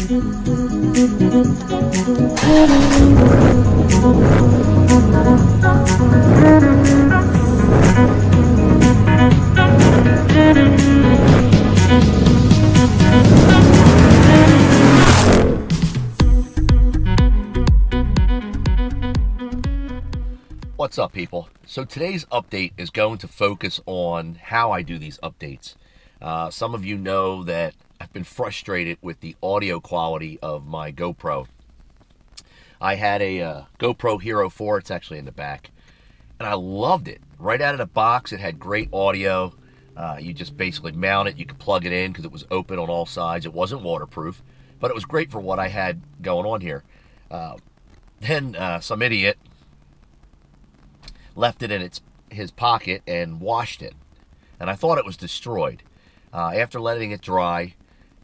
What's up, people? So today's update is going to focus on how I do these updates. Some of you know that I've been frustrated with the audio quality of my GoPro. I had a GoPro HERO 4, it's actually in the back, and I loved it. Right out of the box, it had great audio. You just basically mount it, you could plug it in because it was open on all sides. It wasn't waterproof, but it was great for what I had going on here. Then some idiot left it in his pocket and washed it, and I thought it was destroyed. After letting it dry,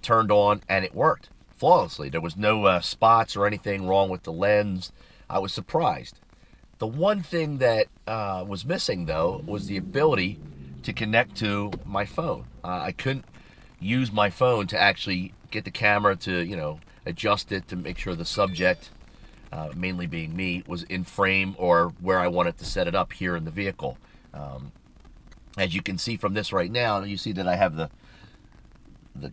turned on, and it worked flawlessly. There was no spots or anything wrong with the lens. I was surprised. The one thing that was missing, though, was the ability to connect to my phone. I couldn't use my phone to actually get the camera to, adjust it to make sure the subject, mainly being me, was in frame or where I wanted to set it up here in the vehicle. As you can see from this right now, you see that I have the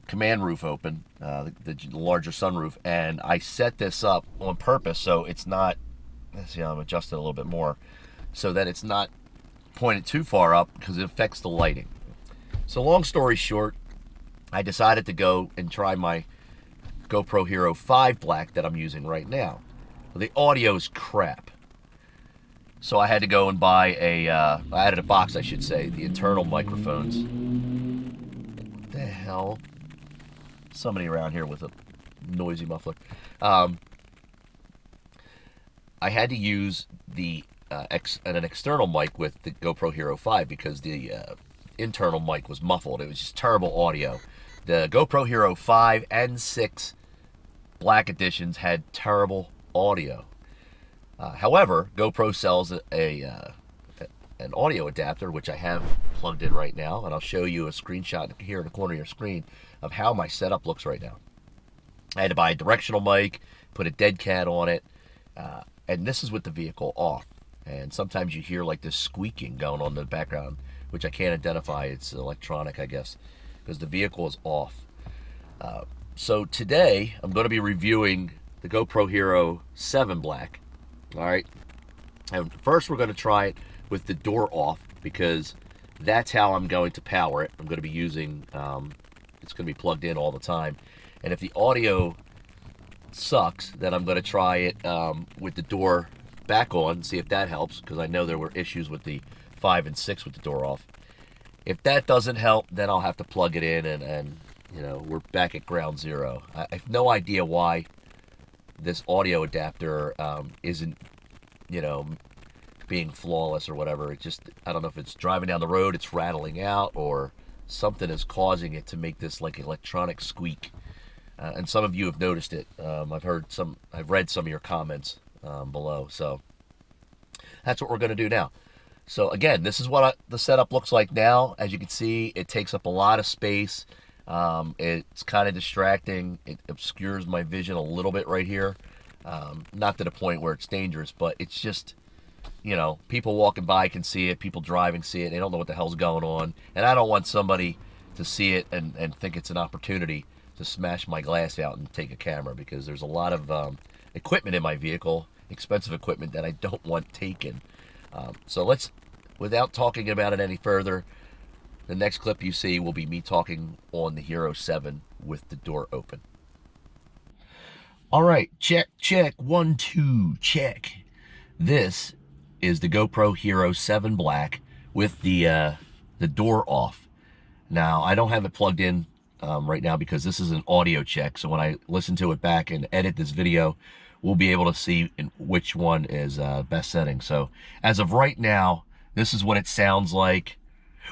command roof open, the larger sunroof, and I set this up on purpose so it's not, let's see, I'm adjusting a little bit more, so that it's not pointed too far up because it affects the lighting. So long story short, I decided to go and try my GoPro HERO 5 Black that I'm using right now. The audio is crap. So I had to go and buy I added a box, I should say, the internal microphones. What the hell? Somebody around here with a noisy muffler. I had to use an external mic with the GoPro HERO 5 because the internal mic was muffled. It was just terrible audio. The GoPro HERO 5 and 6 Black editions had terrible audio. However, GoPro sells an audio adapter, which I have plugged in right now, and I'll show you a screenshot here in the corner of your screen of how my setup looks right now. I had to buy a directional mic, put a dead cat on it, and this is with the vehicle off. And sometimes you hear like this squeaking going on in the background, which I can't identify. It's electronic, I guess, because the vehicle is off. So today, I'm going to be reviewing the GoPro HERO 7 Black. All right. And first, we're going to try it with the door off because that's how I'm going to power it. I'm going to be using, it's going to be plugged in all the time. And if the audio sucks, then I'm going to try it with the door back on, see if that helps, because I know there were issues with the 5 and 6 with the door off. If that doesn't help, then I'll have to plug it in and we're back at ground zero. I have no idea why this audio adapter isn't, being flawless or whatever. It just, I don't know if it's driving down the road, it's rattling out, or something is causing it to make this like electronic squeak. And some of you have noticed it. I've read some of your comments below. So that's what we're going to do now. So again, this is what the setup looks like now. As you can see, it takes up a lot of space. It's kind of distracting. It obscures my vision a little bit right here. Not to the point where it's dangerous, but it's just, people walking by can see it, people driving see it, they don't know what the hell's going on, and I don't want somebody to see it and think it's an opportunity to smash my glass out and take a camera, because there's a lot of equipment in my vehicle, expensive equipment, that I don't want taken. So let's, without talking about it any further, the next clip you see will be me talking on the HERO 7 with the door open. All right, check, 1, 2, check. This is the GoPro HERO 7 Black with the door off. Now, I don't have it plugged in right now because this is an audio check. So when I listen to it back and edit this video, we'll be able to see which one is best setting. So as of right now, this is what it sounds like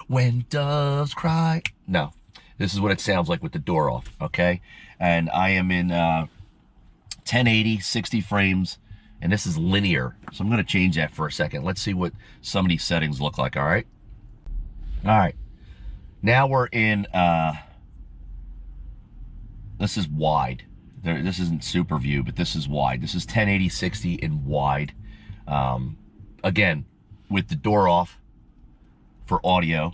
when doves cry. No, this is what it sounds like with the door off, okay? And I am in 1080, 60 frames, and this is linear. So I'm going to change that for a second. Let's see what some of these settings look like, all right? All right. Now we're in, this is wide. This isn't super view, but this is wide. This is 1080/60 in wide. Again, with the door off for audio.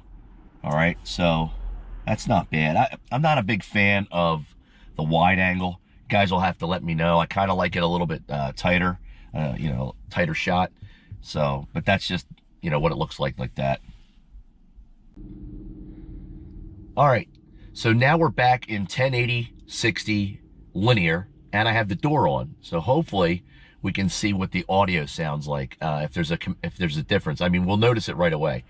All right, so that's not bad. I'm not a big fan of the wide angle. You guys will have to let me know. I kind of like it a little bit tighter, you know, tighter shot. So, but that's just, you know, what it looks like that. All right, so now we're back in 1080/60 linear, and I have the door on. So hopefully we can see what the audio sounds like, if there's a difference. I mean, we'll notice it right away.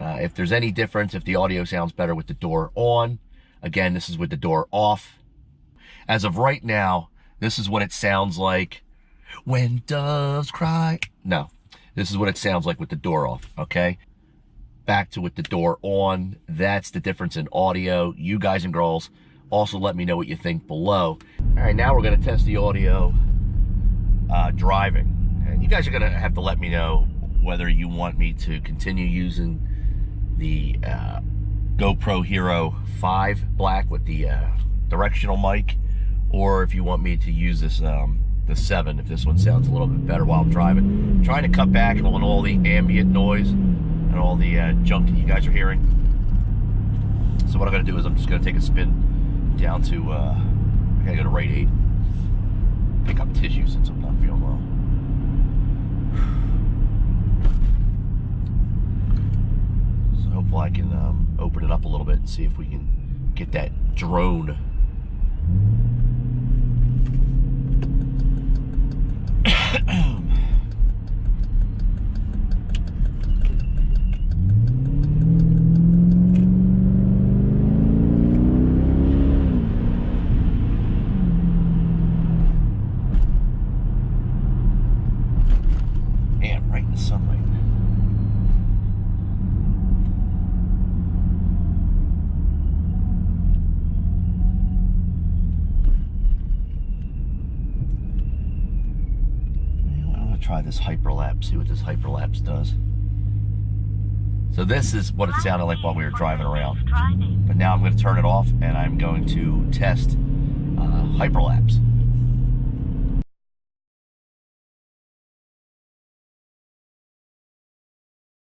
If there's any difference, if the audio sounds better with the door on. Again, this is with the door off. As of right now, this is what it sounds like when doves cry. No, this is what it sounds like with the door off, okay? Back to with the door on. That's the difference in audio. You guys and girls also let me know what you think below. All right, now we're gonna test the audio driving. And you guys are gonna have to let me know whether you want me to continue using the GoPro HERO 5 Black with the directional mic, or if you want me to use this the 7, if this one sounds a little bit better while I'm driving. I'm trying to cut back on all the ambient noise and all the junk that you guys are hearing. So what I'm gonna do is I'm just gonna take a spin down to, I gotta go to Rite Aid, pick up tissue since I'm not feeling well. So hopefully I can open it up a little bit and see if we can get that drone. And right in the sunlight. Try this hyperlapse, see what this hyperlapse does. So this is what it sounded like while we were driving around. But now I'm going to turn it off and I'm going to test hyperlapse.